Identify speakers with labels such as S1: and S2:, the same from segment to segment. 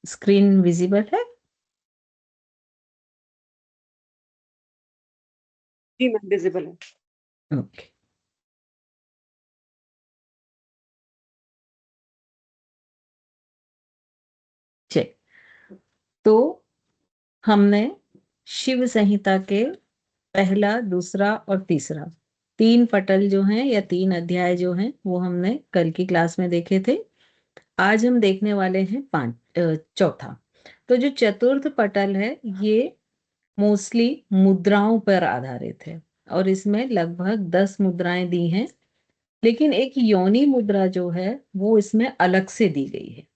S1: Screen visible है?
S2: जी ma'am, visible है।
S1: Okay. चलिए, तो हमने शिव संहिता के पहला, दूसरा और तीसरा 3 पटल जो हैं या 3 अध्याय जो हैं वो हमने कल की क्लास में देखे थे। आज हम देखने वाले हैं चौथा। तो जो चतुर्थ पटल है ये मोस्टली मुद्राओं पर आधारित है और इसमें लगभग 10 मुद्राएं दी हैं, लेकिन एक योनि मुद्रा जो है वो इसमें अलग से दी गई है।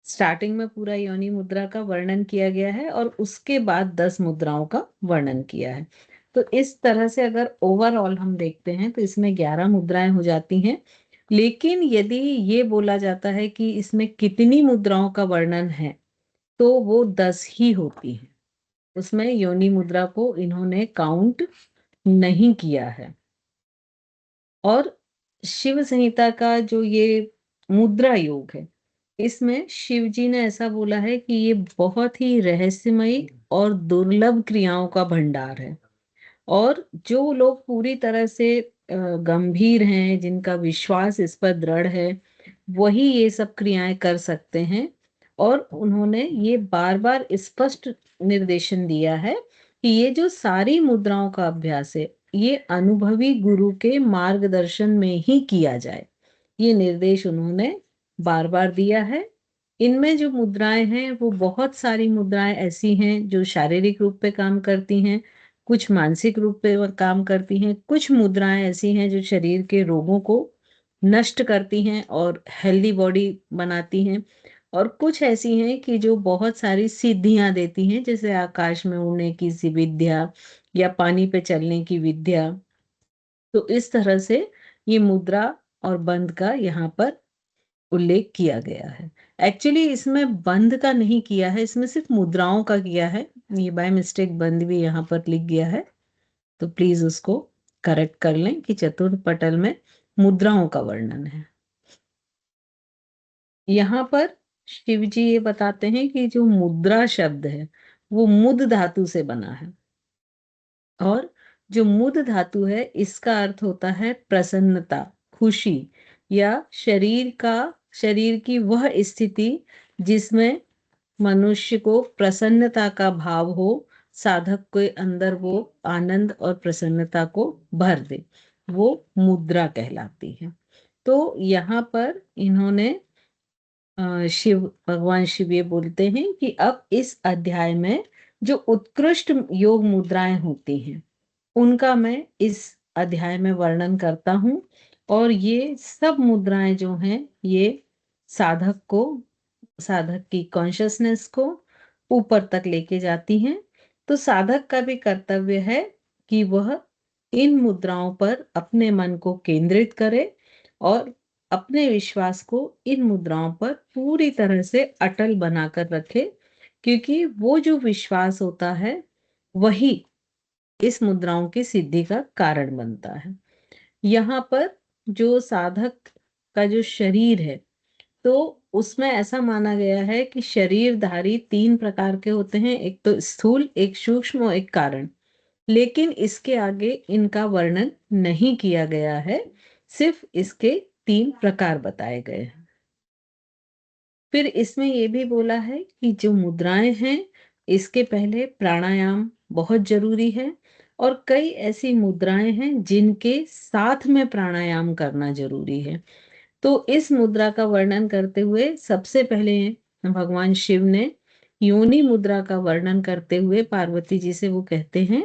S1: स्टार्टिंग में पूरा योनि मुद्रा का वर्णन किया गया है और उसके बाद 10 मुद्राओं का वर्णन किया है। तो इस तरह से अगर ओवरऑल हम देखते हैं तो इसमें 11 मुद्राएं हो जाती हैं। लेकिन यदि ये बोला जाता है कि इसमें कितनी मुद्राओं का वर्णन है तो वो 10 ही होती हैं। उसमें योनि मुद्रा को इन्होंने काउंट नहीं किया है। और शिव संहिता का जो ये मुद्रा योग है इसमें शिव जी ने ऐसा बोला है कि ये बहुत ही रहस्यमयी और दुर्लभ क्रियाओं का भंडार है। और जो लोग पूरी तरह से गंभीर हैं, जिनका विश्वास इस पर दृढ़ है, वही ये सब क्रियाएं कर सकते हैं। और उन्होंने ये बार बार स्पष्ट निर्देशन दिया है कि ये जो सारी मुद्राओं का अभ्यास है ये अनुभवी गुरु के मार्गदर्शन में ही किया जाए। ये निर्देश उन्होंने बार बार दिया है। इनमें जो मुद्राएं हैं वो बहुत सारी मुद्राएं ऐसी हैं जो शारीरिक रूप पे काम करती हैं, कुछ मानसिक रूप पे काम करती हैं, कुछ मुद्राएं ऐसी हैं जो शरीर के रोगों को नष्ट करती हैं और हेल्दी बॉडी बनाती हैं, और कुछ ऐसी हैं कि जो बहुत सारी सिद्धियां देती हैं, जैसे आकाश में उड़ने की सी विद्या या पानी पे चलने की विद्या। तो इस तरह से ये मुद्रा और बंध का यहाँ पर उल्लेख किया गया है। एक्चुअली इसमें बंध का नहीं किया है, इसमें सिर्फ मुद्राओं का किया है। ये बाय मिस्टेक बंध भी यहाँ पर लिख गया है, तो प्लीज उसको करेक्ट कर लें कि चतुर्थ पटल में मुद्राओं का वर्णन है। यहाँ पर शिव जी ये बताते हैं कि जो मुद्रा शब्द है वो मुद धातु से बना है, और जो मुद धातु है इसका अर्थ होता है प्रसन्नता, खुशी, या शरीर की वह स्थिति जिसमें मनुष्य को प्रसन्नता का भाव हो, साधक के अंदर वो आनंद और प्रसन्नता को भर दे, वो मुद्रा कहलाती है। तो यहाँ पर इन्होंने शिव भगवान शिव ये बोलते हैं कि अब इस अध्याय में जो उत्कृष्ट योग मुद्राएं होती हैं उनका मैं इस अध्याय में वर्णन करता हूँ। और ये सब मुद्राएं जो हैं ये साधक की कॉन्शसनेस को ऊपर तक लेके जाती हैं। तो साधक का भी कर्तव्य है कि वह इन मुद्राओं पर अपने मन को केंद्रित करे और अपने विश्वास को इन मुद्राओं पर पूरी तरह से अटल बनाकर रखे, क्योंकि वो जो विश्वास होता है वही इस मुद्राओं की सिद्धि का कारण बनता है। यहाँ पर जो साधक का जो शरीर है तो उसमें ऐसा माना गया है कि शरीरधारी 3 प्रकार के होते हैं, एक तो स्थूल, एक सूक्ष्म और एक कारण। लेकिन इसके आगे इनका वर्णन नहीं किया गया है, सिर्फ इसके 3 प्रकार बताए गए हैं। फिर इसमें ये भी बोला है कि जो मुद्राएं हैं इसके पहले प्राणायाम बहुत जरूरी है, और कई ऐसी मुद्राएं हैं जिनके साथ में प्राणायाम करना जरूरी है। तो इस मुद्रा का वर्णन करते हुए सबसे पहले भगवान शिव ने योनि मुद्रा का वर्णन करते हुए पार्वती जी से वो कहते हैं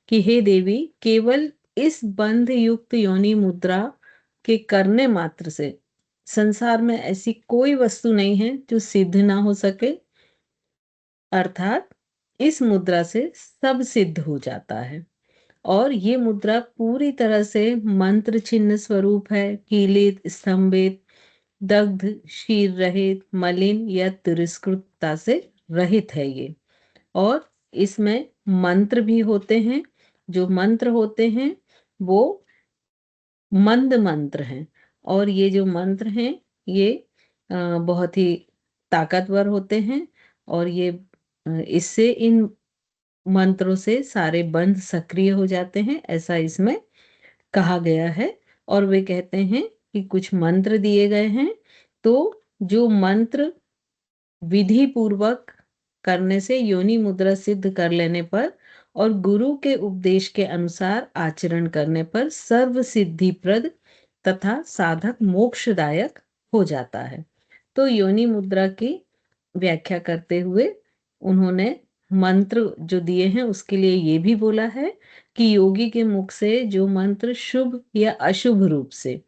S1: कि हे देवी, केवल इस बंध युक्त योनि मुद्रा के करने मात्र से संसार में ऐसी कोई वस्तु नहीं है जो सिद्ध ना हो सके, अर्थात इस मुद्रा से सब सिद्ध हो जाता है। और ये मुद्रा पूरी तरह से मंत्र चिन्ह स्वरूप है, कीलित, स्तंभित, दग्ध, क्षीर रहित, मलिन या तिरस्कृतता से रहित है ये। और इसमें मंत्र भी होते हैं। जो मंत्र होते हैं वो मंद मंत्र हैं, और ये जो मंत्र हैं ये बहुत ही ताकतवर होते हैं। और ये इससे इन मंत्रों से सारे बंध सक्रिय हो जाते हैं, ऐसा इसमें कहा गया है। और वे कहते हैं कि कुछ मंत्र दिए गए हैं, तो जो मंत्र विधि पूर्वक करने से योनि मुद्रा सिद्ध कर लेने पर और गुरु के उपदेश के अनुसार आचरण करने पर सर्व सिद्धिप्रद तथा साधक मोक्षदायक हो जाता है। तो योनि मुद्रा की व्याख्या करते हुए उन्होंने मंत्र जो दिए हैं उसके लिए ये भी बोला है कि योगी के मुख से जो मंत्र शुभ या अशुभ रूप से,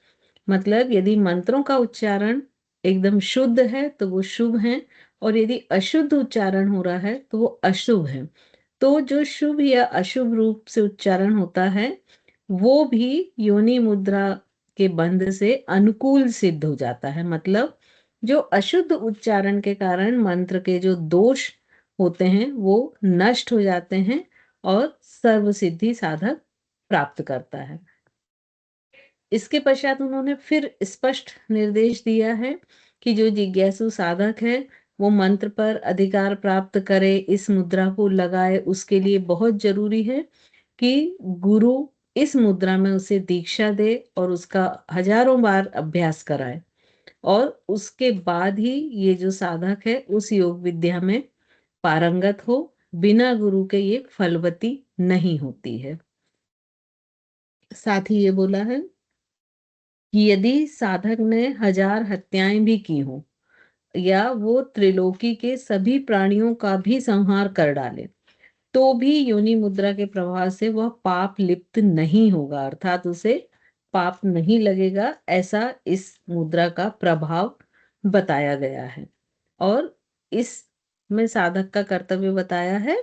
S1: मतलब यदि मंत्रों का उच्चारण एकदम शुद्ध है तो वो शुभ है, और यदि अशुद्ध उच्चारण हो रहा है तो वो अशुभ है। तो जो शुभ या अशुभ रूप से उच्चारण होता है वो भी योनि मुद्रा के बंध से अनुकूल सिद्ध हो जाता है। मतलब जो अशुद्ध उच्चारण के कारण मंत्र के जो दोष होते हैं वो नष्ट हो जाते हैं और सर्व सिद्धि साधक प्राप्त करता है। इसके पश्चात उन्होंने फिर स्पष्ट निर्देश दिया है कि जो जिज्ञासु साधक है वो मंत्र पर अधिकार प्राप्त करे, इस मुद्रा को लगाए, उसके लिए बहुत जरूरी है कि गुरु इस मुद्रा में उसे दीक्षा दे और उसका हजारों बार अभ्यास कराए, और उसके बाद ही ये जो साधक है उस योग विद्या में पारंगत हो। बिना गुरु के ये फलवती नहीं होती है। साथ ही ये बोला है कि यदि साधक ने 1000 हत्याएं भी की हो या वो त्रिलोकी के सभी प्राणियों का भी संहार कर डाले, तो भी योनि मुद्रा के प्रभाव से वह पाप लिप्त नहीं होगा, अर्थात उसे पाप नहीं लगेगा, ऐसा इस मुद्रा का प्रभाव बताया गया है। और इसमें साधक का कर्तव्य बताया है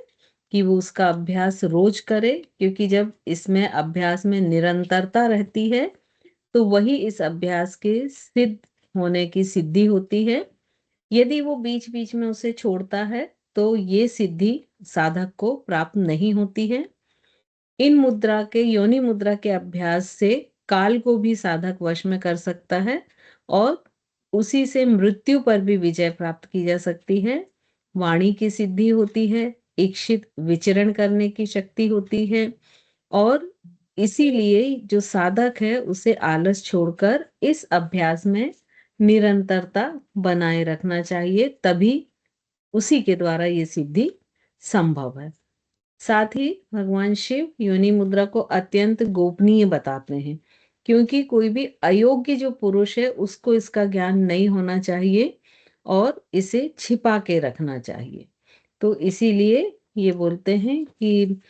S1: कि वो उसका अभ्यास रोज करे, क्योंकि जब इसमें अभ्यास में निरंतरता रहती है तो वही इस अभ्यास के सिद्ध होने की सिद्धि होती है। यदि वो बीच बीच में उसे छोड़ता है तो ये सिद्धि साधक को प्राप्त नहीं होती है। इन मुद्रा के योनि मुद्रा के अभ्यास से काल को भी साधक वश में कर सकता है और उसी से मृत्यु पर भी विजय प्राप्त की जा सकती है। वाणी की सिद्धि होती है, इच्छित विचरण करने की शक्ति होती है, और इसीलिए जो साधक है उसे आलस छोड़कर इस अभ्यास में निरंतरता बनाए रखना चाहिए, तभी उसी के द्वारा ये सिद्धि संभव है। साथ ही भगवान शिव योनि मुद्रा को अत्यंत गोपनीय बताते हैं, क्योंकि कोई भी अयोग्य जो पुरुष है उसको इसका ज्ञान नहीं होना चाहिए और इसे छिपा के रखना चाहिए। तो इसीलिए ये बोलते हैं कि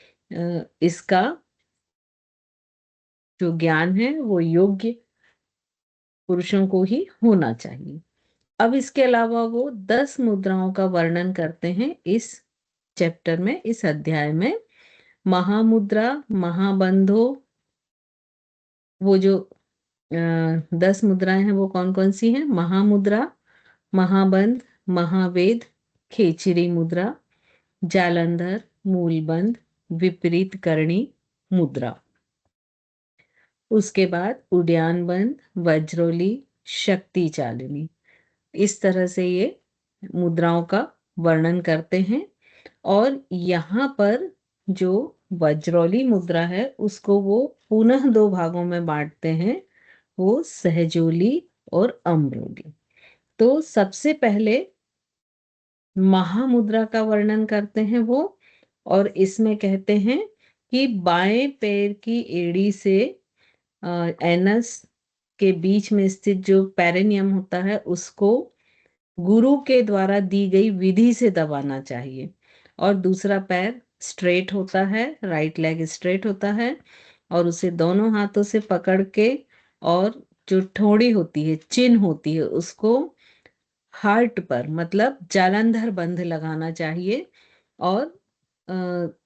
S1: इसका जो ज्ञान है वो योग्य पुरुषों को ही होना चाहिए। अब इसके अलावा वो 10 मुद्राओं का वर्णन करते हैं इस चैप्टर में, इस अध्याय में। महामुद्रा, महाबंधो, वो जो 10 मुद्राएं हैं वो कौन कौन सी हैं? महामुद्रा, महाबंध, महावेद, खेचरी मुद्रा, जालंधर, मूलबंध, विपरीत करणी मुद्रा। उसके बाद उड्यान बंध, वज्रोली, शक्ति चालिनी। इस तरह से ये मुद्राओं का वर्णन करते हैं। और यहाँ पर जो वज्रोली मुद्रा है उसको वो पुनः 2 भागों में बांटते हैं, वो सहजोली और अम्रोली। तो सबसे पहले महामुद्रा का वर्णन करते हैं वो, और इसमें कहते हैं कि बाएं पैर की एड़ी से एनस के बीच में स्थित जो पेरिनियम होता है उसको गुरु के द्वारा दी गई विधि से दबाना चाहिए, और दूसरा पैर स्ट्रेट होता है, राइट लेग स्ट्रेट होता है, और उसे दोनों हाथों से पकड़ के, और जो ठोड़ी होती है, चिन होती है, उसको हार्ट पर मतलब जालंधर बंध लगाना चाहिए। और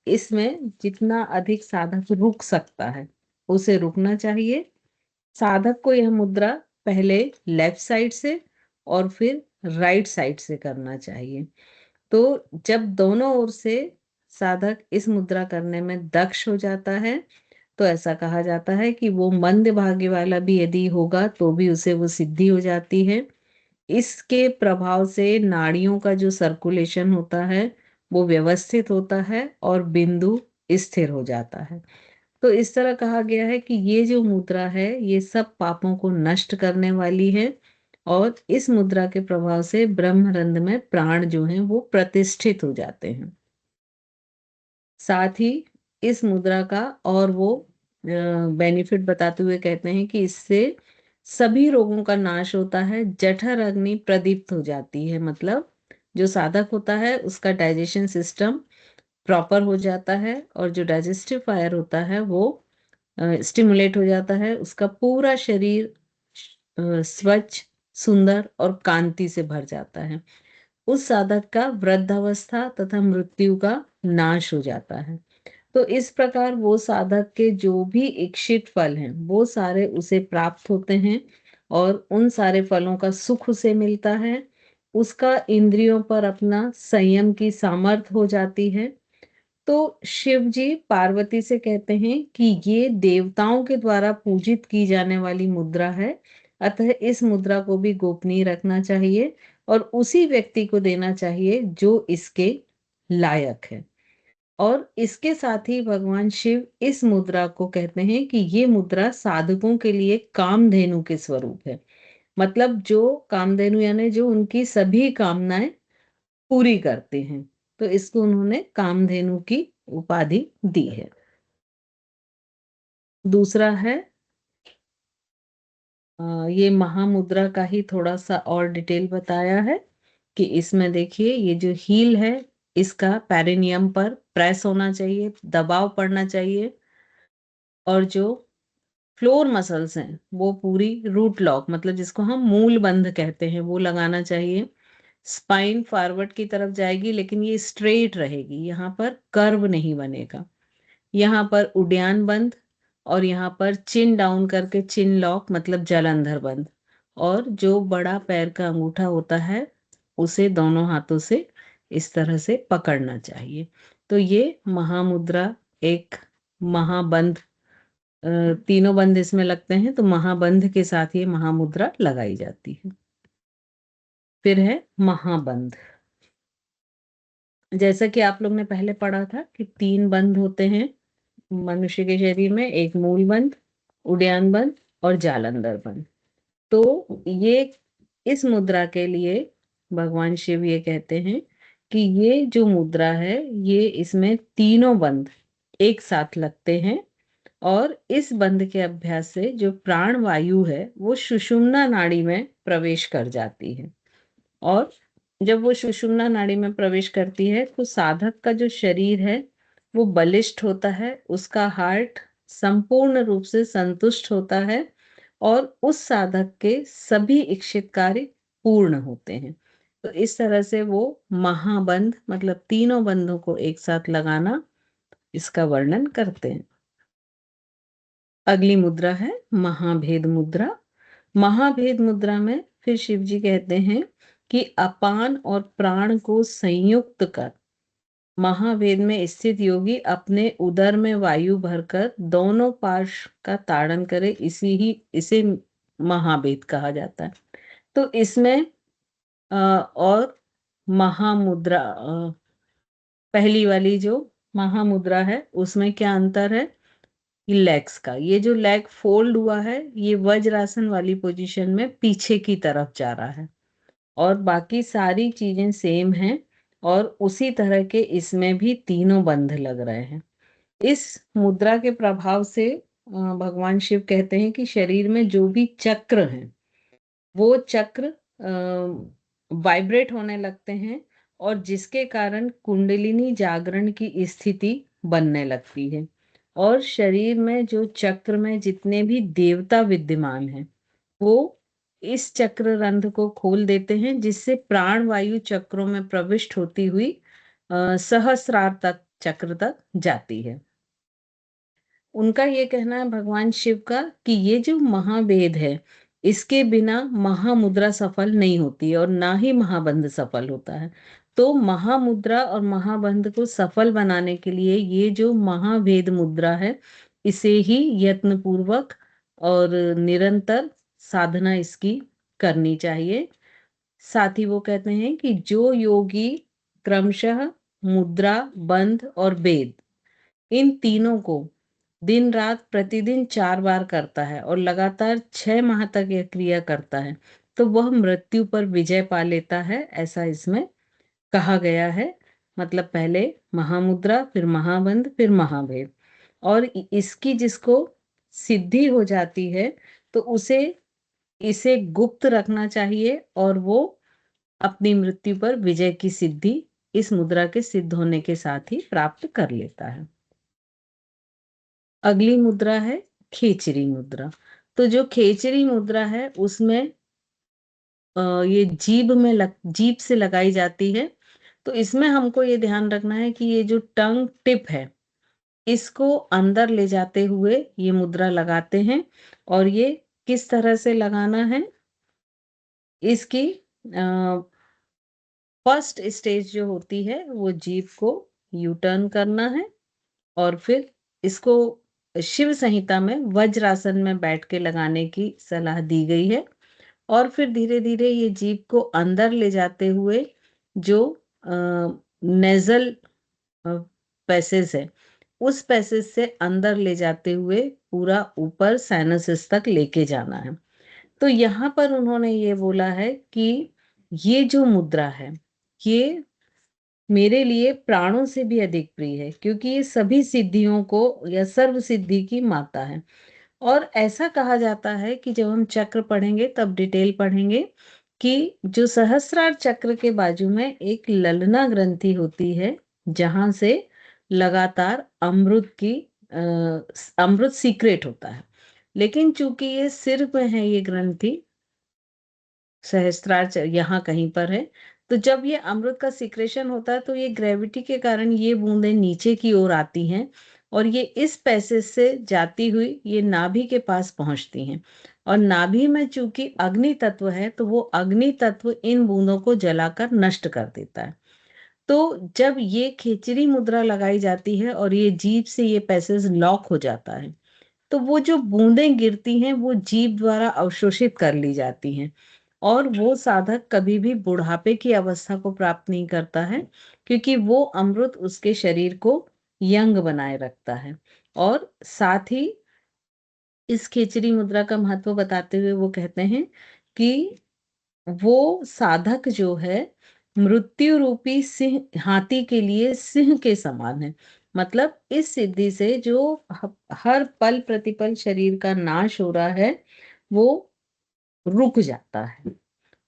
S1: इसमें जितना अधिक साधक रुक सकता है उसे रुकना चाहिए। साधक को यह मुद्रा पहले लेफ्ट साइड से और फिर राइट साइड से करना चाहिए। तो जब दोनों ओर से साधक इस मुद्रा करने में दक्ष हो जाता है तो ऐसा कहा जाता है कि वो मंद भाग्य वाला भी यदि होगा तो भी उसे वो सिद्धि हो जाती है। इसके प्रभाव से नाड़ियों का जो सर्कुलेशन होता है वो व्यवस्थित होता है और बिंदु स्थिर हो जाता है। तो इस तरह कहा गया है कि ये जो मुद्रा है ये सब पापों को नष्ट करने वाली है और इस मुद्रा के प्रभाव से ब्रह्मरंध्र में प्राण जो हैं वो प्रतिष्ठित हो जाते हैं। साथ ही इस मुद्रा का और वो बेनिफिट बताते हुए कहते हैं कि इससे सभी रोगों का नाश होता है, जठर अग्नि प्रदीप्त हो जाती है, मतलब जो साधक होता है उसका डाइजेशन सिस्टम प्रॉपर हो जाता है और जो डाइजेस्टिव फायर होता है वो स्टिमुलेट हो जाता है, उसका पूरा शरीर स्वच्छ, सुंदर और कांति से भर जाता है। उस साधक का वृद्धावस्था तथा मृत्यु का नाश हो जाता है। तो इस प्रकार वो साधक के जो भी इच्छित फल हैं वो सारे उसे प्राप्त होते हैं और उन सारे फलों का सुख उसे मिलता है। उसका इंद्रियों पर अपना संयम की सामर्थ हो जाती है। तो शिव जी पार्वती से कहते हैं कि ये देवताओं के द्वारा पूजित की जाने वाली मुद्रा है, अतः इस मुद्रा को भी गोपनीय रखना चाहिए और उसी व्यक्ति को देना चाहिए जो इसके लायक है। और इसके साथ ही भगवान शिव इस मुद्रा को कहते हैं कि ये मुद्रा साधकों के लिए कामधेनु के स्वरूप है, मतलब जो कामधेनु यानी जो उनकी सभी कामनाएं पूरी करते हैं, तो इसको उन्होंने कामधेनु की उपाधि दी है। दूसरा है ये महामुद्रा का ही थोड़ा सा और डिटेल बताया है कि इसमें देखिए ये जो हील है इसका पेरिनियम पर प्रेस होना चाहिए, दबाव पड़ना चाहिए और जो फ्लोर मसल्स हैं वो पूरी रूट लॉक, मतलब जिसको हम मूल बंध कहते हैं, वो लगाना चाहिए। स्पाइन फॉरवर्ड की तरफ जाएगी लेकिन ये स्ट्रेट रहेगी, यहाँ पर कर्व नहीं बनेगा। यहाँ पर उड्यान बंद और यहाँ पर चिन डाउन करके चिन लॉक, मतलब जलंधर बंद। और जो बड़ा पैर का अंगूठा होता है उसे दोनों हाथों से इस तरह से पकड़ना चाहिए। तो ये महामुद्रा एक महाबंध, तीनों बंद इसमें लगते हैं तो महाबंध के साथ ये महामुद्रा लगाई जाती है। फिर है महाबंध। जैसा कि आप लोग ने पहले पढ़ा था कि 3 बंध होते हैं मनुष्य के शरीर में, एक मूल बंध, उड्यान बंध और जालंधर बंध। तो ये इस मुद्रा के लिए भगवान शिव ये कहते हैं कि ये जो मुद्रा है ये इसमें तीनों बंध एक साथ लगते हैं और इस बंध के अभ्यास से जो प्राण वायु है वो सुषुम्ना नाड़ी में प्रवेश कर जाती है और जब वो सुषुम्ना नाड़ी में प्रवेश करती है तो साधक का जो शरीर है वो बलिष्ठ होता है, उसका हार्ट संपूर्ण रूप से संतुष्ट होता है और उस साधक के सभी इच्छित कार्य पूर्ण होते हैं। तो इस तरह से वो महाबंध, मतलब तीनों बंधों को एक साथ लगाना, इसका वर्णन करते हैं। अगली मुद्रा है महाभेद मुद्रा। महाभेद मुद्रा में फिर शिव जी कहते हैं कि अपान और प्राण को संयुक्त कर महाभेद में स्थित योगी अपने उदर में वायु भरकर दोनों पार्श्व का ताड़न करे, इसे महाभेद कहा जाता है। तो इसमें और महामुद्रा, पहली वाली जो महामुद्रा है उसमें क्या अंतर है, लेग्स का। ये जो लेग फोल्ड हुआ है ये वज्रासन वाली पोजीशन में पीछे की तरफ जा रहा है और बाकी सारी चीजें सेम हैं और उसी तरह के इसमें भी तीनों बंध लग रहे हैं। इस मुद्रा के प्रभाव से भगवान शिव कहते हैं कि शरीर में जो भी चक्र हैं वो चक्र वाइब्रेट होने लगते हैं और जिसके कारण कुंडलिनी जागरण की स्थिति बनने लगती है और शरीर में जो चक्र में जितने भी देवता विद्यमान हैं वो इस चक्र रंध्र को खोल देते हैं जिससे प्राण वायु चक्रों में प्रविष्ट होती हुई सहस्रार तक चक्र तक जाती है। उनका ये कहना है भगवान शिव का कि ये जो महावेद है इसके बिना महामुद्रा सफल नहीं होती और ना ही महाबंध सफल होता है। तो महामुद्रा और महाबंध को सफल बनाने के लिए ये जो महावेद मुद्रा है इसे ही यत्न पूर्वक और निरंतर साधना इसकी करनी चाहिए साथ ही वो कहते हैं कि जो योगी क्रमशः मुद्रा, बंध और वेद इन तीनों को दिन रात प्रतिदिन 4 बार करता है और लगातार 6 माह तक यह क्रिया करता है, तो वह मृत्यु पर विजय पा लेता है, ऐसा इसमें कहा गया है। मतलब पहले महामुद्रा, फिर महाबंध, फिर महाभेद। और इसकी जिसको सिद्धि हो जाती है तो उसे इसे गुप्त रखना चाहिए और वो अपनी मृत्यु पर विजय की सिद्धि इस मुद्रा के सिद्ध होने के साथ ही प्राप्त कर लेता है। अगली मुद्रा है खेचरी मुद्रा। तो जो खेचरी मुद्रा है उसमें ये जीभ से लगाई जाती है। तो इसमें हमको ये ध्यान रखना है कि ये जो टंग टिप है इसको अंदर ले जाते हुए ये मुद्रा लगाते हैं। और ये किस तरह से लगाना है, इसकी फर्स्ट स्टेज जो होती है वो जीभ को यू टर्न करना है और फिर इसको शिव संहिता में वज्रासन में बैठ के लगाने की सलाह दी गई है। और फिर धीरे धीरे ये जीभ को अंदर ले जाते हुए जो नेजल पैसेज है उस पैसेज से अंदर ले जाते हुए पूरा ऊपर साइनसिस तक लेके जाना है। तो यहाँ पर उन्होंने ये बोला है कि ये जो मुद्रा है ये मेरे लिए प्राणों से भी अधिक प्रिय है, क्योंकि ये सभी सिद्धियों को या सर्व सिद्धि की माता है। और ऐसा कहा जाता है कि जब हम चक्र पढ़ेंगे तब डिटेल पढ़ेंगे कि जो सहस्रार चक्र के बाजू में एक ललना ग्रंथि होती है जहां से लगातार अमृत सीक्रेट होता है। लेकिन चूंकि ये सिर में है ये ग्रंथि, सहस्त्रार यहाँ कहीं पर है, तो जब ये अमृत का सिक्रेशन होता है तो ये ग्रेविटी के कारण ये बूंदें नीचे की ओर आती हैं और ये इस पैसेज से जाती हुई ये नाभि के पास पहुंचती हैं। और नाभि में चूंकि अग्नि तत्व है तो वो अग्नि तत्व इन बूंदों को जलाकर नष्ट कर देता है। तो जब ये खेचरी मुद्रा लगाई जाती है और ये जीभ से ये पैसेज लॉक हो जाता है तो वो जो बूंदें गिरती हैं वो जीभ द्वारा अवशोषित कर ली जाती हैं और वो साधक कभी भी बुढ़ापे की अवस्था को प्राप्त नहीं करता है, क्योंकि वो अमृत उसके शरीर को यंग बनाए रखता है। और साथ ही इस खेचरी मुद्रा का महत्व बताते हुए वो कहते हैं कि वो साधक जो है मृत्यु रूपी सिंह हाथी के लिए सिंह के समान है। मतलब इस सिद्धि से जो हर पल प्रतिपल शरीर का नाश हो रहा है वो रुक जाता है।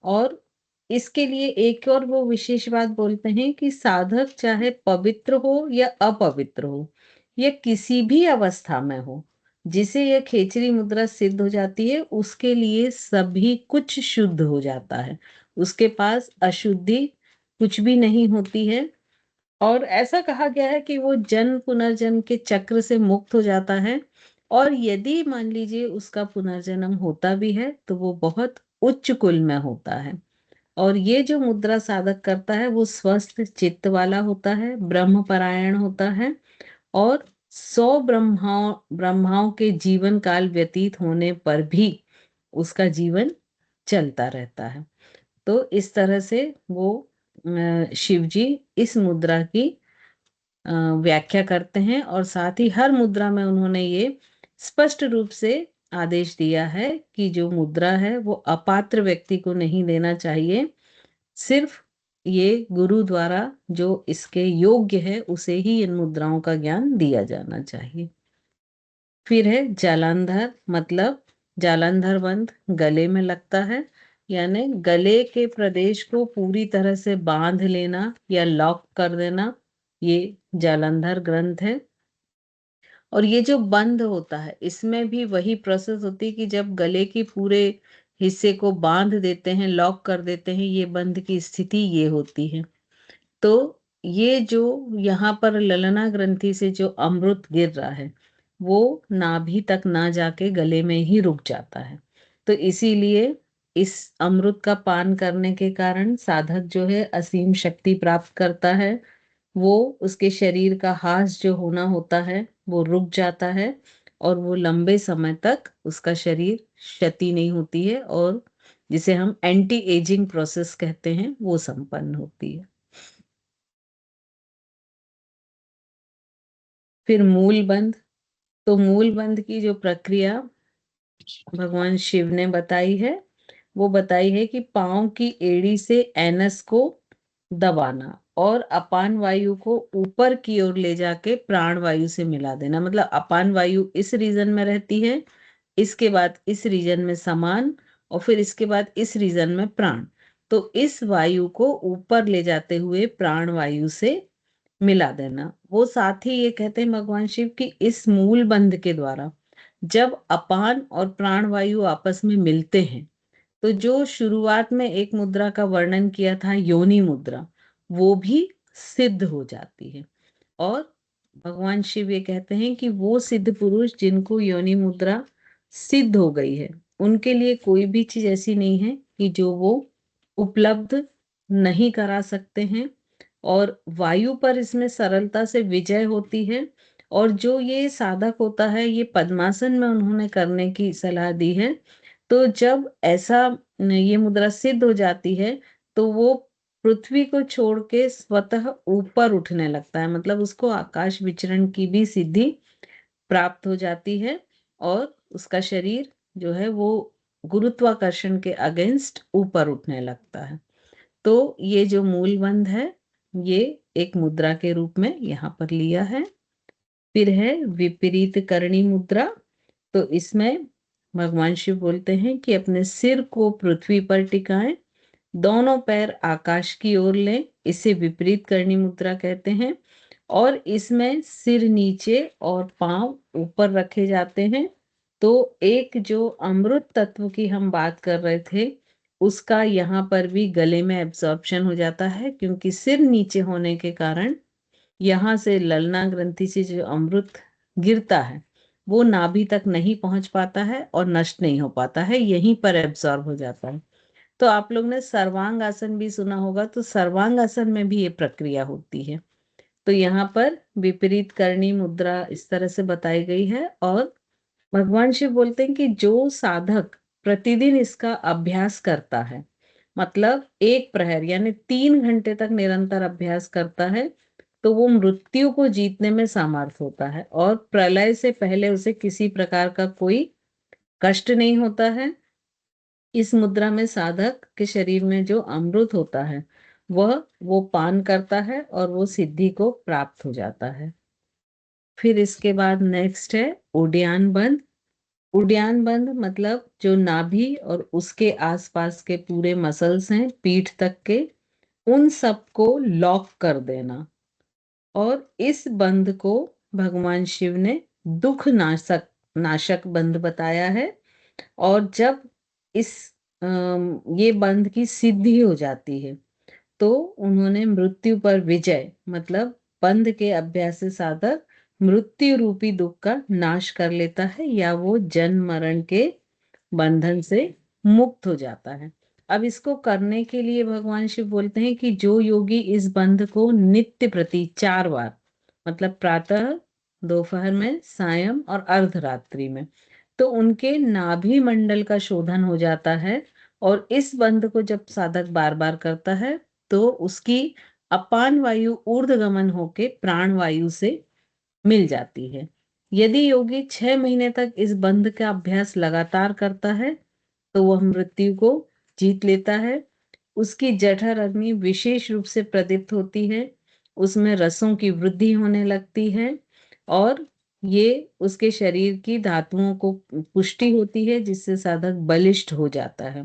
S1: और इसके लिए एक और वो विशेष बात बोलते हैं कि साधक चाहे पवित्र हो या अपवित्र हो या किसी भी अवस्था में हो, जिसे यह खेचरी मुद्रा सिद्ध हो जाती है उसके लिए सभी कुछ शुद्ध हो जाता है, उसके पास अशुद्धि कुछ भी नहीं होती है। और ऐसा कहा गया है कि वो जन्म पुनर्जन्म के चक्र से मुक्त हो जाता है। और यदि मान लीजिए उसका पुनर्जन्म होता भी है तो वो बहुत उच्च कुल में होता है। और ये जो मुद्रा साधक करता है वो स्वस्थ चित्त वाला होता है, ब्रह्म परायण होता है और 100 ब्रह्माओं के जीवन काल व्यतीत होने पर भी उसका जीवन चलता रहता है। तो इस तरह से वो शिव जी इस मुद्रा की व्याख्या करते हैं और साथ ही हर मुद्रा में उन्होंने ये स्पष्ट रूप से आदेश दिया है कि जो मुद्रा है वो अपात्र व्यक्ति को नहीं देना चाहिए, सिर्फ ये गुरु द्वारा जो इसके योग्य है उसे ही इन मुद्राओं का ज्ञान दिया जाना चाहिए। फिर है जालंधर, मतलब जालंधर बंध गले में लगता है, यानी गले के प्रदेश को पूरी तरह से बांध लेना या लॉक कर देना, ये जालंधर ग्रंथ है। और ये जो बंध होता है इसमें भी वही प्रोसेस होती है कि जब गले के पूरे हिस्से को बांध देते हैं, लॉक कर देते हैं, ये बंध की स्थिति ये होती है। तो ये जो यहाँ पर ललना ग्रंथि से जो अमृत गिर रहा है वो नाभि तक ना जाके गले में ही रुक जाता है। तो इसीलिए इस अमृत का पान करने के कारण साधक जो है असीम शक्ति प्राप्त करता है, वो उसके शरीर का ह्रास जो होना होता है वो रुक जाता है और वो लंबे समय तक उसका शरीर क्षति नहीं होती है और जिसे हम एंटी एजिंग प्रोसेस कहते हैं, वो संपन्न होती है। फिर मूल बंध। तो मूल बंध की जो प्रक्रिया भगवान शिव ने बताई है, वो बताई है कि पांव की एड़ी से एनस को दबाना और अपान वायु को ऊपर की ओर ले जाके प्राण वायु से मिला देना। मतलब अपान वायु इस रीजन में रहती है, इसके बाद इस रीजन में समान, और फिर इसके बाद इस रीजन में प्राण। तो इस वायु को ऊपर ले जाते हुए प्राण वायु से मिला देना। वो साथ ही ये कहते हैं भगवान शिव कि इस मूल बंध के द्वारा जब अपान और प्राण वायु आपस में मिलते हैं, तो जो शुरुआत में एक मुद्रा का वर्णन किया था, योनि मुद्रा, वो भी सिद्ध हो जाती है। और भगवान शिव ये कहते हैं कि वो सिद्ध पुरुष जिनको योनि मुद्रा सिद्ध हो गई है, उनके लिए कोई भी चीज ऐसी नहीं है कि जो वो उपलब्ध नहीं करा सकते हैं। और वायु पर इसमें सरलता से विजय होती है। और जो ये साधक होता है, ये पद्मासन में उन्होंने करने की सलाह दी है। तो जब ऐसा ये मुद्रा सिद्ध हो जाती है, तो वो पृथ्वी को छोड़ के स्वतः ऊपर उठने लगता है। मतलब उसको आकाश विचरण की भी सिद्धि प्राप्त हो जाती है, और उसका शरीर जो है वो गुरुत्वाकर्षण के अगेंस्ट ऊपर उठने लगता है। तो ये जो मूल बंध है, ये एक मुद्रा के रूप में यहाँ पर लिया है। फिर है विपरीत करणी मुद्रा। तो इसमें भगवान शिव बोलते हैं कि अपने सिर को पृथ्वी पर टिकाएं, दोनों पैर आकाश की ओर लें, इसे विपरीत करणी मुद्रा कहते हैं। और इसमें सिर नीचे और पांव ऊपर रखे जाते हैं। तो एक जो अमृत तत्व की हम बात कर रहे थे, उसका यहाँ पर भी गले में एब्जॉर्प्शन हो जाता है, क्योंकि सिर नीचे होने के कारण यहाँ से ललना ग्रंथि से जो अमृत गिरता है, वो नाभि तक नहीं पहुंच पाता है और नष्ट नहीं हो पाता है, यहीं पर एब्जॉर्ब हो जाता है। तो आप लोग ने सर्वांग आसन भी सुना होगा, तो सर्वांग आसन में भी ये प्रक्रिया होती है। तो यहाँ पर विपरीत करणी मुद्रा इस तरह से बताई गई है। और भगवान शिव बोलते हैं कि जो साधक प्रतिदिन इसका अभ्यास करता है, मतलब एक प्रहर यानी 3 घंटे तक निरंतर अभ्यास करता है, तो वो मृत्यु को जीतने में समर्थ होता है, और प्रलय से पहले उसे किसी प्रकार का कोई कष्ट नहीं होता है। इस मुद्रा में साधक के शरीर में जो अमृत होता है, वह वो पान करता है और वो सिद्धि को प्राप्त हो जाता है। फिर इसके बाद नेक्स्ट है उड्डयन बंध। उड्डयन बंध मतलब जो नाभि और उसके आसपास के पूरे मसल्स हैं पीठ तक के, उन सबको लॉक कर देना। और इस बंध को भगवान शिव ने दुख नाशक नाशक बंध बताया है। और जब इस ये बंध की सिद्धि हो जाती है, तो उन्होंने मृत्यु पर विजय, मतलब बंध के अभ्यास से साधक मृत्यु रूपी दुख का नाश कर लेता है, या वो जन्म मरण के बंधन से मुक्त हो जाता है। अब इसको करने के लिए भगवान शिव बोलते हैं कि जो योगी इस बंध को नित्य प्रति 4 बार, मतलब प्रातः, दोपहर में, सायं और अर्धरात्रि में, तो उनके नाभि मंडल का शोधन हो जाता है। और इस बंध को जब साधक बार बार करता है, तो उसकी अपान वायु ऊर्ध्वगमन होके प्राण वायु से मिल जाती है। यदि योगी 6 महीने तक इस बंध का अभ्यास लगातार करता है, तो वह मृत्यु को जीत लेता है। उसकी जठर अग्नि विशेष रूप से प्रदीप्त होती है, उसमें रसों की वृद्धि होने लगती है, और ये उसके शरीर की धातुओं को पुष्टि होती है, जिससे साधक बलिष्ठ हो जाता है।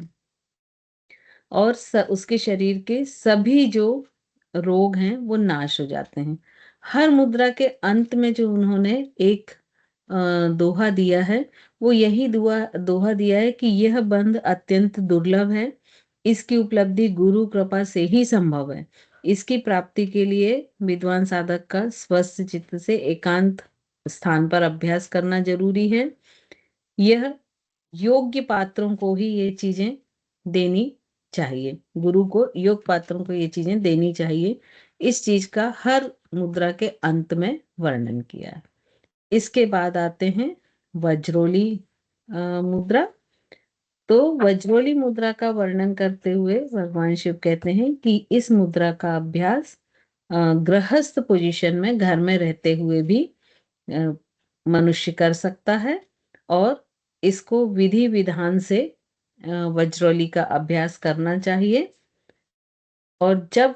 S1: और उसके शरीर के सभी जो रोग हैं वो नाश हो जाते हैं। हर मुद्रा के अंत में जो उन्होंने एक दोहा दिया है, वो यही दोहा दिया है कि यह बंध अत्यंत दुर्लभ है, इसकी उपलब्धि गुरु कृपा से ही संभव है। इसकी प्राप्ति के लिए विद्वान साधक का स्वस्थ चित्त से एकांत स्थान पर अभ्यास करना जरूरी है। यह योग्य पात्रों को ही ये चीजें देनी चाहिए, गुरु को योग पात्रों को ये चीजें देनी चाहिए। इस चीज का हर मुद्रा के अंत में वर्णन किया है। इसके बाद आते हैं वज्रोली मुद्रा। तो वज्रोली मुद्रा का वर्णन करते हुए भगवान शिव कहते हैं कि इस मुद्रा का अभ्यास गृहस्थ पोजीशन में घर में रहते हुए भी मनुष्य कर सकता है, और इसको विधि विधान से वज्रोली का अभ्यास करना चाहिए। और जब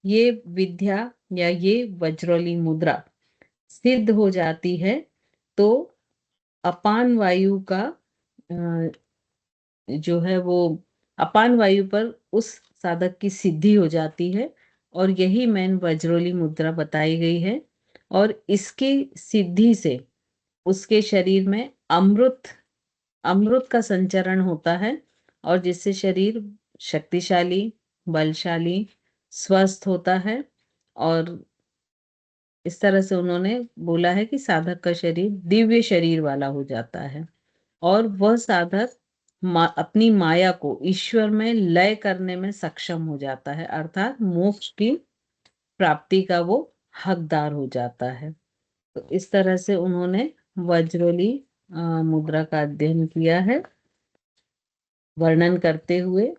S1: ये विद्या या ये वज्रोली मुद्रा सिद्ध हो जाती है तो अपान वायु का जो है वो अपान वायु पर उस साधक की सिद्धि हो जाती है, और यही मैन वज्रोली मुद्रा बताई गई है। और इसकी सिद्धि से उसके शरीर में अमृत अमृत का संचरण होता है, और जिससे शरीर शक्तिशाली, बलशाली, स्वस्थ होता है। और इस तरह से उन्होंने बोला है कि साधक का शरीर दिव्य शरीर वाला हो जाता है, और वह साधक अपनी माया को ईश्वर में लय करने में सक्षम हो जाता है, अर्थात मोक्ष की प्राप्ति का वो हकदार हो जाता है। तो इस तरह से उन्होंने वज्रोली मुद्रा का अध्ययन किया है वर्णन करते हुए।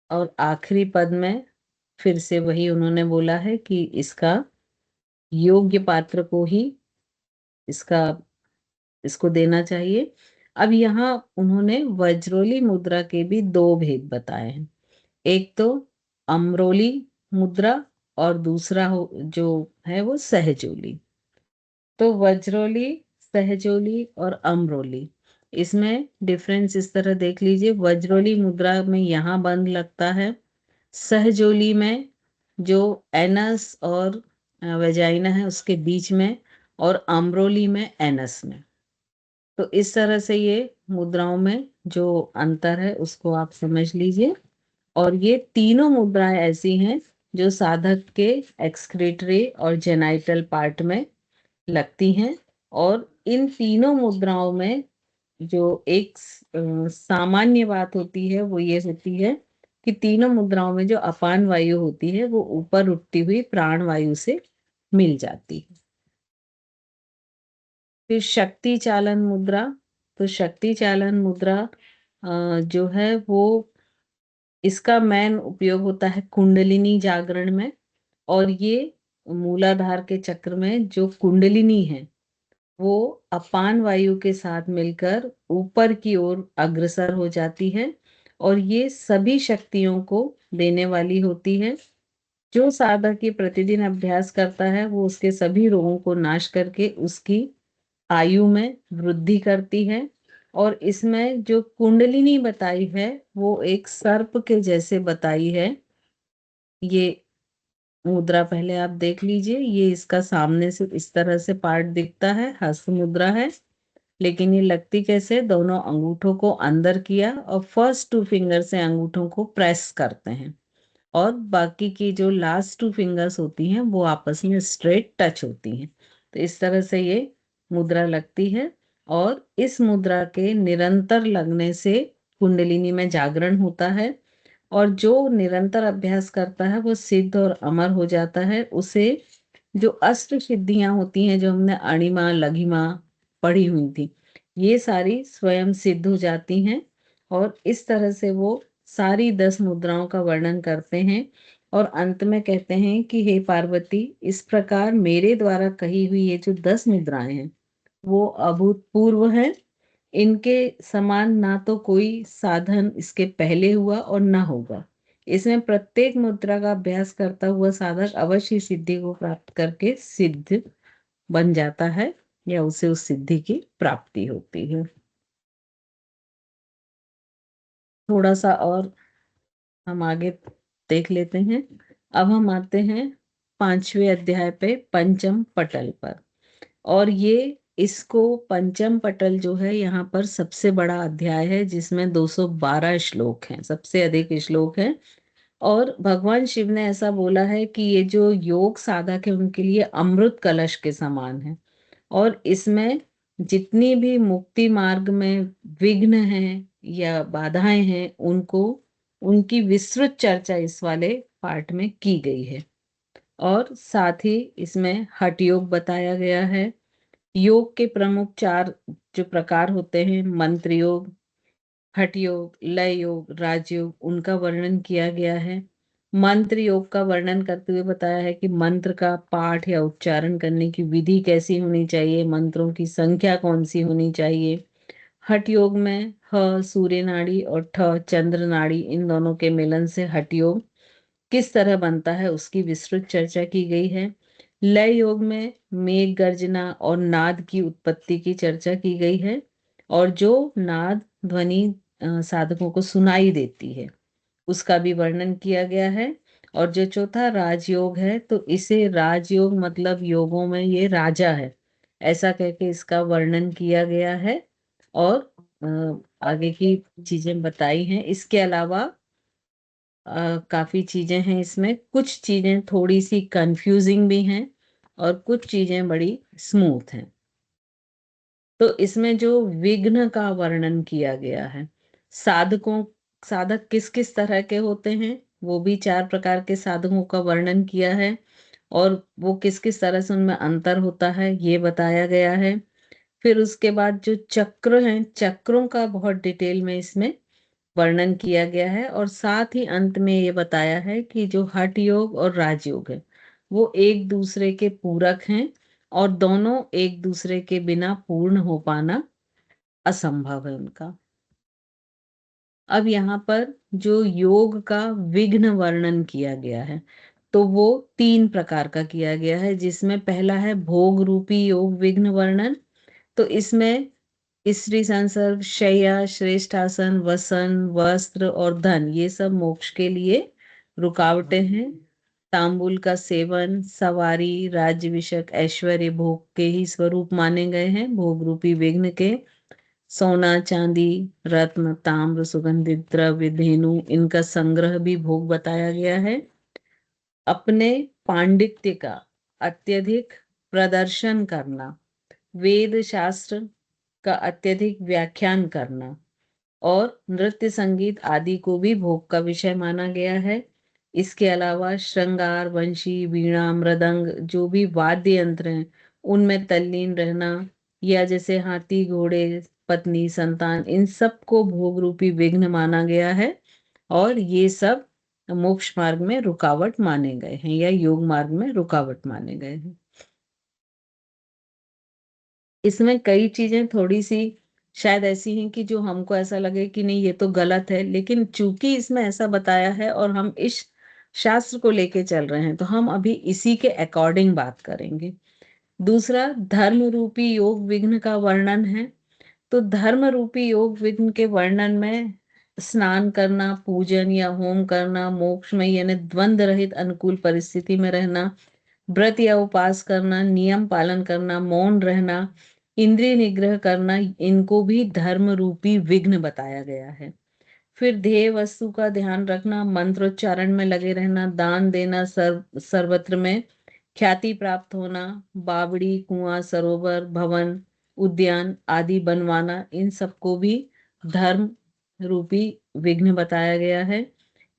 S1: और आखिरी पद में फिर से वही उन्होंने बोला है कि इसका योग्य पात्र को ही इसको देना चाहिए। अब यहाँ उन्होंने वज्रोली मुद्रा के भी दो भेद बताए हैं, एक तो अम्रोली मुद्रा और दूसरा जो है वो सहजोली। तो वज्रोली, सहजोली और अम्रोली, इसमें डिफरेंस इस तरह देख लीजिए। वज्रोली मुद्रा में यहाँ बंध लगता है, सहजोली में जो एनस और वेजाइना है उसके बीच में, और अम्रोली में एनस में। तो इस तरह से ये मुद्राओं में जो अंतर है उसको आप समझ लीजिए। और ये तीनों मुद्राएं ऐसी हैं जो साधक के एक्सक्रीटरी और जेनाइटल पार्ट में लगती हैं। और इन तीनों मुद्राओं में जो एक सामान्य बात होती है वो ये होती है कि तीनों मुद्राओं में जो अपान वायु होती है वो ऊपर उठती हुई प्राण वायु से मिल जाती है। फिर शक्ति चालन मुद्रा। तो शक्ति चालन मुद्रा जो है वो इसका मेन उपयोग होता है कुंडलिनी जागरण में। और ये मूलाधार के चक्र में जो कुंडलिनी है वो अपान वायु के साथ मिलकर ऊपर की ओर अग्रसर हो जाती है, और ये सभी शक्तियों को देने वाली होती है। जो साधक ये प्रतिदिन अभ्यास करता है वो उसके सभी रोगों को नाश करके उसकी आयु में वृद्धि करती है। और इसमें जो कुंडलिनी बताई है वो एक सर्प के जैसे बताई है। ये मुद्रा पहले आप देख लीजिए, ये इसका सामने से इस तरह से पार्ट दिखता है, हस्त मुद्रा है। लेकिन ये लगती कैसे, दोनों अंगूठों को अंदर किया और फर्स्ट टू फिंगर से अंगूठों को प्रेस करते हैं, और बाकी की जो लास्ट टू फिंगर्स होती हैं वो आपस में स्ट्रेट टच होती हैं। तो इस तरह से ये मुद्रा लगती है। और इस मुद्रा के निरंतर लगने से कुंडलिनी में जागरण होता है, और जो निरंतर अभ्यास करता है वो सिद्ध और अमर हो जाता है। उसे जो अष्ट सिद्धियां होती हैं जो हमने अणिमा लघिमा पढ़ी हुई थी, ये सारी स्वयं सिद्ध हो जाती हैं। और इस तरह से वो सारी 10 मुद्राओं का वर्णन करते हैं, और अंत में कहते हैं कि हे पार्वती, इस प्रकार मेरे द्वारा कही हुई ये जो 10 मुद्राएं हैं वो अभूतपूर्व हैं। इनके समान ना तो कोई साधन इसके पहले हुआ और ना होगा। इसमें प्रत्येक मुद्रा का अभ्यास करता हुआ साधक अवश्य सिद्धि को प्राप्त करके सिद्ध बन जाता है, या उसे उस सिद्धि की प्राप्ति होती है। थोड़ा सा और हम आगे देख लेते हैं। अब हम आते हैं 5वें अध्याय पे, पंचम पटल पर। और ये इसको पंचम पटल जो है यहाँ पर सबसे बड़ा अध्याय है, जिसमें 212 श्लोक हैं, सबसे अधिक श्लोक हैं। और भगवान शिव ने ऐसा बोला है कि ये जो योग साधक है उनके लिए अमृत कलश के समान है। और इसमें जितनी भी मुक्ति मार्ग में विघ्न हैं या बाधाएं हैं उनको उनकी विस्तृत चर्चा इस वाले पार्ट में की गई है। और साथ ही इसमें हठ योग बताया गया है, योग के प्रमुख 4 जो प्रकार होते हैं, मंत्र योग, हठ योग, लय योग, राजयोग, उनका वर्णन किया गया है। मंत्र योग का वर्णन करते हुए बताया है कि मंत्र का पाठ या उच्चारण करने की विधि कैसी होनी चाहिए, मंत्रों की संख्या कौन सी होनी चाहिए। हठ योग में ह सूर्य नाड़ी और ठ चंद्र नाड़ी, इन दोनों के मिलन से हठ योग किस तरह बनता है उसकी विस्तृत चर्चा की गई है। लय योग में मेघ गर्जना और नाद की उत्पत्ति की चर्चा की गई है, और जो नाद ध्वनि साधकों को सुनाई देती है उसका भी वर्णन किया गया है। और जो चौथा राजयोग है, तो इसे राजयोग मतलब योगों में ये राजा है, ऐसा कह के इसका वर्णन किया गया है और आगे की चीजें बताई हैं। इसके अलावा काफी चीजें हैं इसमें, कुछ चीजें थोड़ी सी कंफ्यूजिंग भी हैं और कुछ चीजें बड़ी स्मूथ हैं। तो इसमें जो विघ्न का वर्णन किया गया है, साधक किस किस तरह के होते हैं, वो भी 4 प्रकार के साधकों का वर्णन किया है, और वो किस किस तरह से उनमें अंतर होता है ये बताया गया है। फिर उसके बाद जो चक्र हैं, चक्रों का बहुत डिटेल में इसमें वर्णन किया गया है, और साथ ही अंत में ये बताया है कि जो हठ योग और राजयोग है वो एक दूसरे के पूरक हैं, और दोनों एक दूसरे के बिना पूर्ण हो पाना असंभव है उनका। अब यहाँ पर जो योग का विघ्न वर्णन किया गया है, तो वो 3 प्रकार का किया गया है, जिसमें पहला है भोग रूपी योग विघ्न वर्णन। तो इसमें स्त्री संसर्ग, शय्या, श्रेष्ठासन, वसन, वस्त्र और धन, ये सब मोक्ष के लिए रुकावटें हैं। तांबुल का सेवन, सवारी, राज्यभिषेक, ऐश्वर्य भोग के ही स्वरूप माने गए हैं, भोग रूपी विघ्न के। सोना, चांदी, रत्न, ताम्र, सुगंधित द्रव्य, धेनु, इनका संग्रह भी भोग बताया गया है। अपने पांडित्य का अत्यधिक प्रदर्शन करना, वेद शास्त्र का अत्यधिक व्याख्यान करना, और नृत्य संगीत आदि को भी भोग का विषय माना गया है। इसके अलावा श्रृंगार, वंशी, वीणा, मृदंग, जो भी वाद्य यंत्र हैं उनमें तल्लीन रहना, या जैसे हाथी, घोड़े, पत्नी, संतान, इन सब को भोग रूपी विघ्न माना गया है, और ये सब मोक्ष मार्ग में रुकावट माने गए हैं या योग मार्ग में रुकावट माने गए हैं। इसमें कई चीजें थोड़ी सी शायद ऐसी हैं कि जो हमको ऐसा लगे कि नहीं ये तो गलत है, लेकिन चूंकि इसमें ऐसा बताया है और हम इस शास्त्र को लेके चल रहे हैं, तो हम अभी इसी के अकॉर्डिंग बात करेंगे। दूसरा धर्म रूपी योग विघ्न का वर्णन है। तो धर्म रूपी योग विघ्न के वर्णन में स्नान करना, पूजन या होम करना, मोक्ष में यानी द्वंद्व रहित अनुकूल परिस्थिति में रहना, व्रत या उपवास करना, नियम पालन करना, मौन रहना, इंद्रिय निग्रह करना, इनको भी धर्म रूपी विघ्न बताया गया है। फिर ध्येय वस्तु का ध्यान रखना, मंत्रोच्चारण में लगे रहना, दान देना, सर्वत्र में ख्याति प्राप्त होना, बावड़ी, कुआं, सरोवर, भवन, उद्यान आदि बनवाना, इन सबको भी धर्म रूपी विघ्न बताया गया है।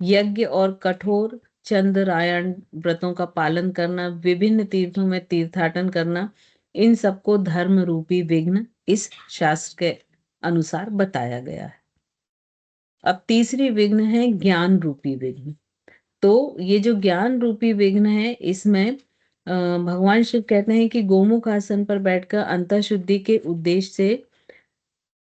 S1: यज्ञ और कठोर चंद्रायण व्रतों का पालन करना, विभिन्न तीर्थों में तीर्थाटन करना, इन सबको धर्म रूपी विघ्न इस शास्त्र के अनुसार बताया गया है। अब तीसरी विघ्न है ज्ञान रूपी विघ्न। तो ये जो ज्ञान रूपी विघ्न है, इसमें भगवान शिव कहते हैं कि गोमुख आसन पर बैठकर अंतःशुद्धि के उद्देश्य से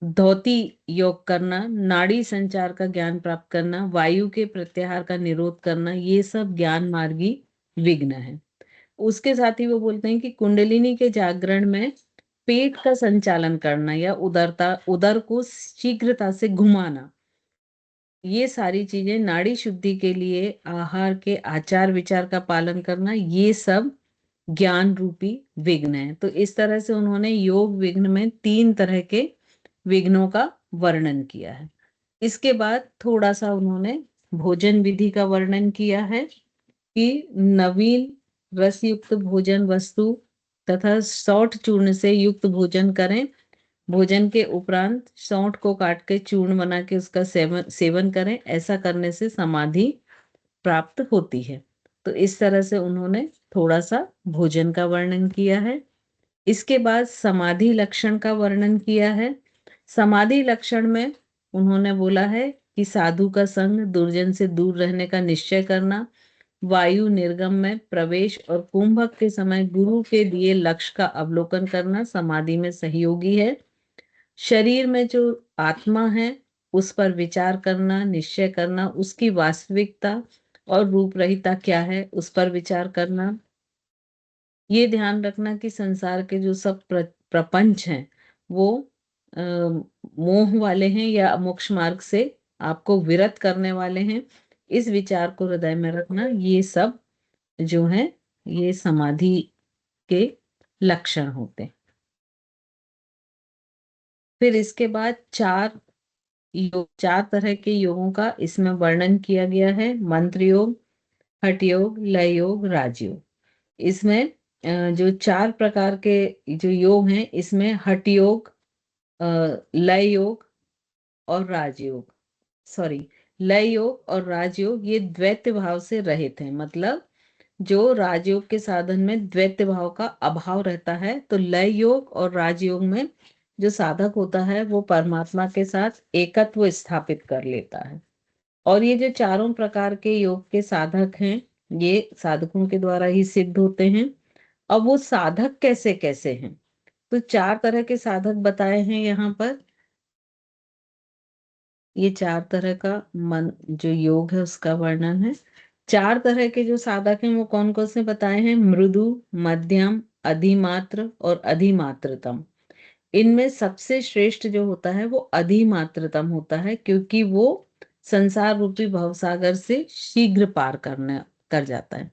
S1: धौती योग करना, नाड़ी संचार का ज्ञान प्राप्त करना, वायु के प्रत्याहार का निरोध करना, ये सब ज्ञान मार्गी विघ्न है। उसके साथ ही वो बोलते हैं कि कुंडलिनी के जागरण में पेट का संचालन करना या उदर को शीघ्रता से घुमाना, ये सारी चीजें नाड़ी शुद्धि के लिए आहार के आचार विचार का पालन करना, ये सब ज्ञान रूपी विघ्न है। तो इस तरह से उन्होंने योग विघ्न में 3 तरह के विघ्नों का वर्णन किया है। इसके बाद थोड़ा सा उन्होंने भोजन विधि का वर्णन किया है कि नवीन रस युक्त भोजन वस्तु तथा सौठ चूर्ण से युक्त भोजन करें। भोजन के उपरांत सौंठ को काट के चूर्ण बना के उसका सेवन करें, ऐसा करने से समाधि प्राप्त होती है। तो इस तरह से उन्होंने थोड़ा सा भोजन का वर्णन किया है। इसके बाद समाधि लक्षण का वर्णन किया है। समाधि लक्षण में उन्होंने बोला है कि साधु का संग, दुर्जन से दूर रहने का निश्चय करना, वायु निर्गम में प्रवेश और कुंभक के समय गुरु के दिए लक्ष्य का अवलोकन करना समाधि में सहयोगी है। शरीर में जो आत्मा है उस पर विचार करना, निश्चय करना, उसकी वास्तविकता और रूपरहिता क्या है उस पर विचार करना। ये ध्यान रखना कि संसार के जो सब प्रपंच हैं वो मोह वाले हैं या मोक्ष मार्ग से आपको विरत करने वाले हैं, इस विचार को हृदय में रखना। ये सब जो है ये समाधि के लक्षण होते हैं। फिर इसके बाद चार तरह के योगों का इसमें वर्णन किया गया है। मंत्र योग, हठ योग, लय योग, राजयोग। इसमें जो चार प्रकार के जो योग हैं इसमें हठ योग, लय योग और राजयोग, सॉरी, लय योग और राजयोग ये द्वैत भाव से रहित हैं। मतलब जो राजयोग के साधन में द्वैत भाव का अभाव रहता है, तो लय योग और राजयोग में जो साधक होता है वो परमात्मा के साथ एकत्व स्थापित कर लेता है। और ये जो चारों प्रकार के योग के साधक हैं ये साधकों के द्वारा ही सिद्ध होते हैं। अब वो साधक कैसे कैसे हैं, तो चार तरह के साधक बताए हैं यहाँ पर। ये चार तरह का मन जो योग है उसका वर्णन है। चार तरह के जो साधक हैं वो कौन कौन से बताए हैं? मृदु, मध्यम, अधिमात्र और अधिमात्रतम। इनमें सबसे श्रेष्ठ जो होता है वो अधिमात्रतम होता है, क्योंकि वो संसार रूपी भवसागर से शीघ्र पार कर जाता है।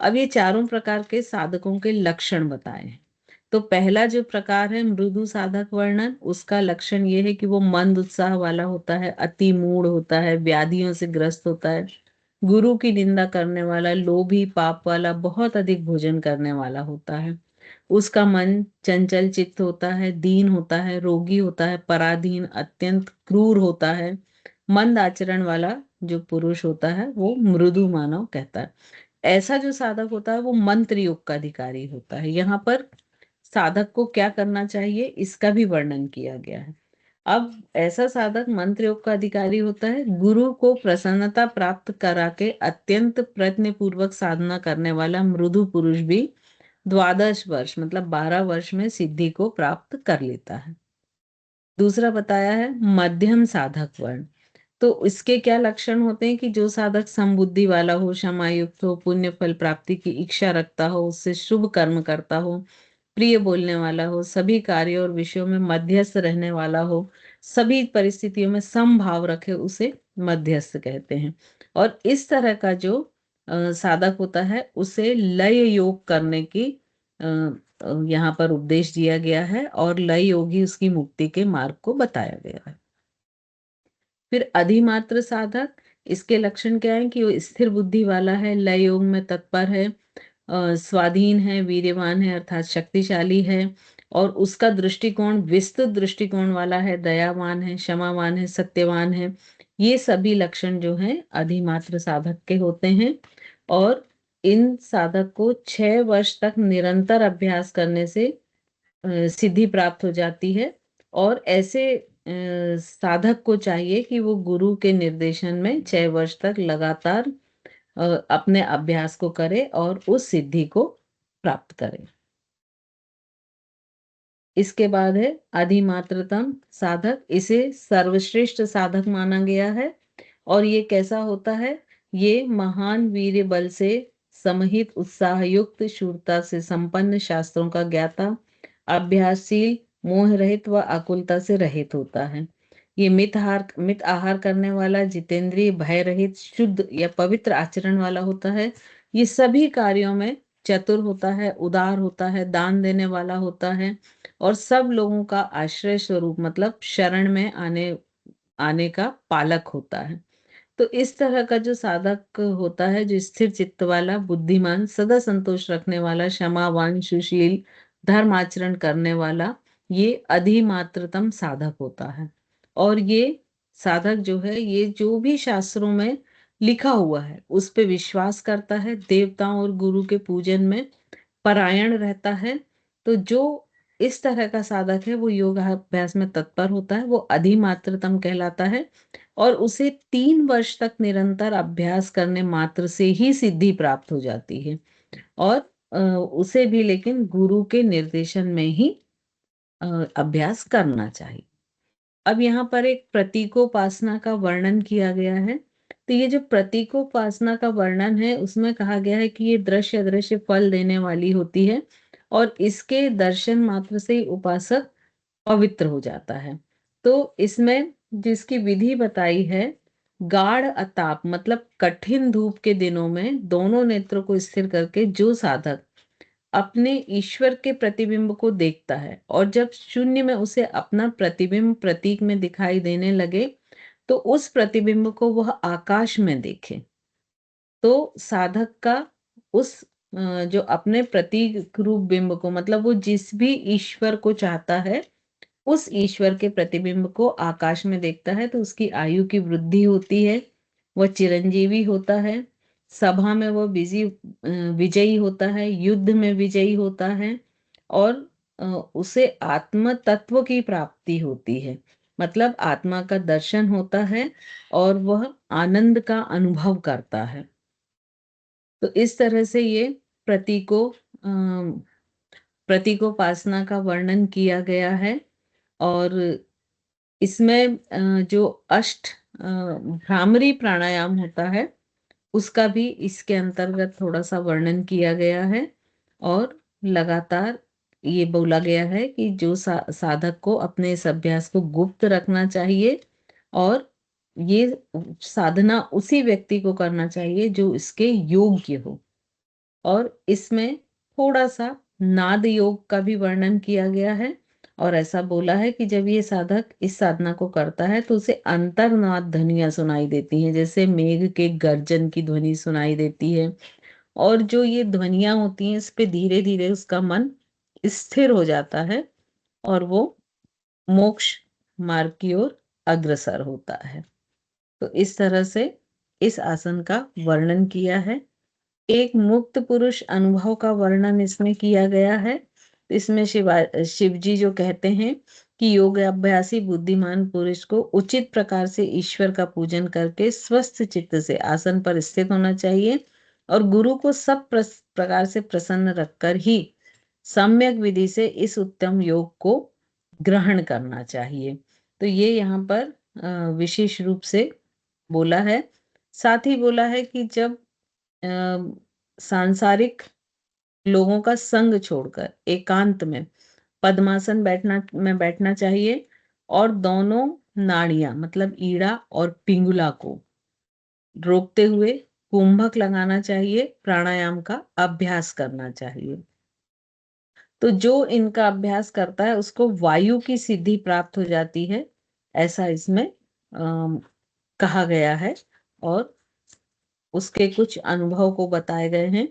S1: अब ये चारों प्रकार के साधकों के लक्षण बताए हैं। तो पहला जो प्रकार है मृदु साधक वर्णन, उसका लक्षण ये है कि वो मंद उत्साह वाला होता है, अति मूढ़ होता है, व्याधियों से ग्रस्त होता है, गुरु की निंदा करने वाला, लोभी, पाप वाला, बहुत अधिक भोजन करने वाला होता है। उसका मन चंचल चित्त होता है, दीन होता है, रोगी होता है, पराधीन, अत्यंत क्रूर होता है। मंद आचरण वाला जो पुरुष होता है वो मृदु मानव कहता है। ऐसा जो साधक होता है वो मंत्र योग का अधिकारी होता है। यहाँ पर साधक को क्या करना चाहिए इसका भी वर्णन किया गया है। अब ऐसा साधक मंत्र योग का अधिकारी होता है, गुरु को प्रसन्नता प्राप्त करा के अत्यंत प्रयत्न पूर्वक साधना करने वाला मृदु पुरुष भी 12 वर्ष मतलब 12 वर्ष में सिद्धि को प्राप्त कर लेता है। दूसरा बताया है मध्यम साधक वर्ण। तो इसके क्या लक्षण होते हैं कि जो साधक समबुद्धि वाला हो, क्षमा युक्त हो, पुण्य फल प्राप्ति की इच्छा रखता हो, उससे शुभ कर्म करता हो, प्रिय बोलने वाला हो, सभी कार्यों और विषयों में मध्यस्थ रहने वाला हो, सभी परिस्थितियों में समभाव रखे, उसे मध्यस्थ कहते हैं। और इस तरह का जो साधक होता है उसे लय योग करने की यहाँ पर उपदेश दिया गया है और लय योग ही उसकी मुक्ति के मार्ग को बताया गया है। फिर अधिमात्र साधक, इसके लक्षण क्या है कि वो स्थिर बुद्धि वाला है, लय योग में तत्पर है, स्वाधीन है, वीर्यवान है अर्थात शक्तिशाली है, और उसका दृष्टिकोण विस्तृत दृष्टिकोण वाला है, दयावान है, क्षमावान है, सत्यवान है। ये सभी लक्षण जो हैं अधिमात्र साधक के होते हैं। और इन साधक को 6 वर्ष तक निरंतर अभ्यास करने से सिद्धि प्राप्त हो जाती है। और ऐसे साधक को चाहिए कि वो गुरु के निर्देशन में 6 वर्ष तक लगातार अपने अभ्यास को करे और उस सिद्धि को प्राप्त करे। इसके बाद है अधिमात्रतम साधक, इसे सर्वश्रेष्ठ साधक माना गया है। और ये कैसा होता है? ये महान वीर्य बल से समहित, उत्साह युक्त, शूरता से संपन्न, शास्त्रों का ज्ञाता, अभ्यासशील, मोह रहित व आकुलता से रहित होता है। ये मित आहार करने वाला, जितेंद्रिय, भय रहित, शुद्ध या पवित्र आचरण वाला होता है। ये सभी कार्यों में चतुर होता है, उदार होता है, दान देने वाला होता है, और सब लोगों का आश्रय स्वरूप मतलब शरण में आने का पालक होता है। तो इस तरह का जो साधक होता है, जो स्थिर चित्त वाला, बुद्धिमान, सदा संतोष रखने वाला, क्षमावान, सुशील, धर्म आचरण करने वाला, ये अधिमात्रतम साधक होता है। और ये साधक जो है ये जो भी शास्त्रों में लिखा हुआ है उस पे विश्वास करता है, देवताओं और गुरु के पूजन में परायण रहता है। तो जो इस तरह का साधक है वो योगाभ्यास में तत्पर होता है, वो अधिमात्रतम कहलाता है और उसे 3 वर्ष तक निरंतर अभ्यास करने मात्र से ही सिद्धि प्राप्त हो जाती है और उसे भी लेकिन गुरु के निर्देशन में ही अभ्यास करना चाहिए। अब यहाँ पर एक प्रतीकोपासना का वर्णन किया गया है। तो ये जो प्रतीकोपासना का वर्णन है उसमें कहा गया है कि ये दृश्य अदृश्य फल देने वाली होती है और इसके दर्शन मात्र से ही उपासक पवित्र हो जाता है। तो इसमें जिसकी विधि बताई है, गाढ़ अताप मतलब कठिन धूप के दिनों में दोनों नेत्रों को स्थिर करके जो साधक अपने ईश्वर के प्रतिबिंब को देखता है और जब शून्य में उसे अपना प्रतिबिंब प्रतीक में दिखाई देने लगे तो उस प्रतिबिंब को वह आकाश में देखे, तो साधक का उस जो अपने प्रतीक रूप बिंब को मतलब वो जिस भी ईश्वर को चाहता है उस ईश्वर के प्रतिबिंब को आकाश में देखता है तो उसकी आयु की वृद्धि होती है, वह चिरंजीवी होता है, सभा में वह विजयी होता है, युद्ध में विजयी होता है और उसे आत्म तत्व की प्राप्ति होती है, मतलब आत्मा का दर्शन होता है और वह आनंद का अनुभव करता है। तो इस तरह से ये प्रतीकोपासना का वर्णन किया गया है और इसमें जो भ्रामरी प्राणायाम होता है उसका भी इसके अंतर्गत थोड़ा सा वर्णन किया गया है और लगातार ये बोला गया है कि जो साधक को अपने इस अभ्यास को गुप्त रखना चाहिए और ये साधना उसी व्यक्ति को करना चाहिए जो इसके योग्य हो। और इसमें थोड़ा सा नाद योग का भी वर्णन किया गया है और ऐसा बोला है कि जब ये साधक इस साधना को करता है तो उसे अंतर्नाद ध्वनियां सुनाई देती हैं, जैसे मेघ के गर्जन की ध्वनि सुनाई देती है और जो ये ध्वनियां होती हैं इस पे धीरे धीरे उसका मन स्थिर हो जाता है और वो मोक्ष मार्ग की ओर अग्रसर होता है। तो इस तरह से इस आसन का वर्णन किया है। एक मुक्त पुरुष अनुभव का वर्णन इसमें किया गया है। इसमें शिव जी जो कहते हैं कि योग अभ्यासी बुद्धिमान पुरुष को उचित प्रकार से ईश्वर का पूजन करके स्वस्थ चित्त से आसन पर स्थित होना चाहिए और गुरु को सब प्रकार से प्रसन्न रखकर ही सम्यक विधि से इस उत्तम योग को ग्रहण करना चाहिए। तो ये यहाँ पर विशेष रूप से बोला है। साथ ही बोला है कि जब सांसारिक लोगों का संग छोड़कर एकांत में पद्मासन बैठना चाहिए और दोनों नाड़ियां मतलब ईड़ा और पिंगुला को रोकते हुए कुंभक लगाना चाहिए, प्राणायाम का अभ्यास करना चाहिए। तो जो इनका अभ्यास करता है उसको वायु की सिद्धि प्राप्त हो जाती है, ऐसा इसमें कहा गया है और उसके कुछ अनुभव को बताए गए हैं।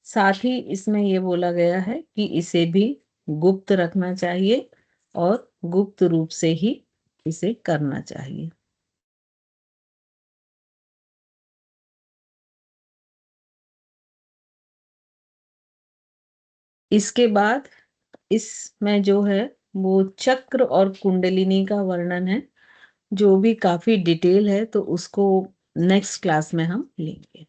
S1: साथ ही इसमें ये बोला गया है कि इसे भी गुप्त रखना चाहिए और गुप्त रूप से ही इसे करना चाहिए। इसके बाद इसमें जो है वो चक्र और कुंडलिनी का वर्णन है जो भी काफी डिटेल है, तो उसको नेक्स्ट क्लास में हम लेंगे।